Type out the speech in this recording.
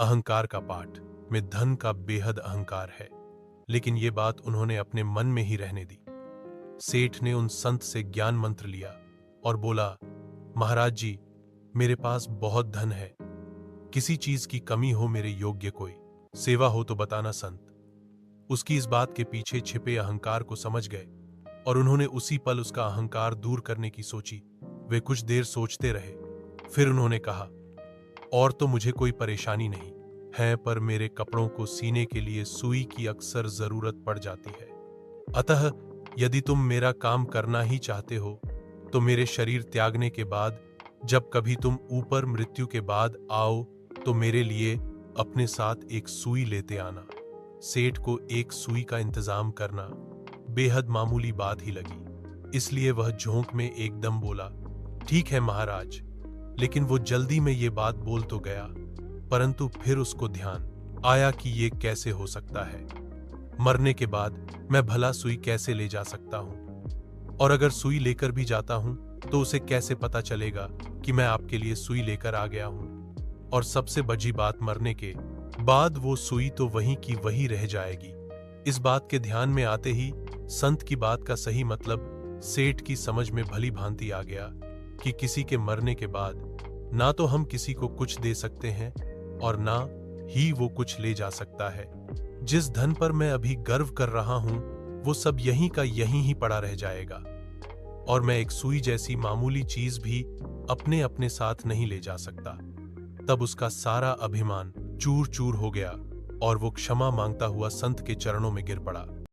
अहंकार का पाठ में धन का बेहद अहंकार है, लेकिन ये बात उन्होंने अपने मन में ही रहने दी। सेठ ने उन संत से ज्ञान मंत्र लिया और बोला, महाराज जी, मेरे पास बहुत धन है, किसी चीज की कमी हो, मेरे योग्य कोई सेवा हो तो बताना। संत उसकी इस बात के पीछे छिपे अहंकार को समझ गए और उन्होंने उसी पल उसका अहंकार दूर करने की सोची। वे कुछ देर सोचते रहे, फिर उन्होंने कहा, और तो मुझे कोई परेशानी नहीं है, पर मेरे कपड़ों को सीने के लिए सुई की अक्सर जरूरत पड़ जाती है। अतः यदि तुम मेरा काम करना ही चाहते हो तो मेरे शरीर त्यागने के बाद जब कभी तुम ऊपर मृत्यु के बाद आओ तो मेरे लिए अपने साथ एक सुई लेते आना। सेठ को एक सुई का इंतजाम करना बेहद मामूली बात ही लगी, इसलिए वह झोंक में एकदम बोला, ठीक है महाराज। लेकिन वो जल्दी में ये बात बोल तो गया, परंतु फिर उसको ध्यान आया कि ये कैसे हो सकता है। मरने के बाद मैं भला सुई कैसे ले जा सकता हूं, और अगर सुई लेकर भी जाता हूं तो उसे कैसे पता चलेगा कि मैं आपके लिए सुई लेकर आ गया हूं। और सबसे बड़ी बात, मरने के बाद वो सुई तो वहीं की वहीं रह जाएगी। इस बात के ध्यान में आते ही संत की बात का सही मतलब सेठ की समझ में भली भांति आ गया कि किसी के मरने के बाद ना तो हम किसी को कुछ दे सकते हैं और ना ही वो कुछ ले जा सकता है। जिस धन पर मैं अभी गर्व कर रहा हूं वो सब यहीं का यहीं ही पड़ा रह जाएगा, और मैं एक सुई जैसी मामूली चीज भी अपने अपने साथ नहीं ले जा सकता। तब उसका सारा अभिमान चूर चूर हो गया और वो क्षमा मांगता हुआ संत के चरणों में गिर पड़ा।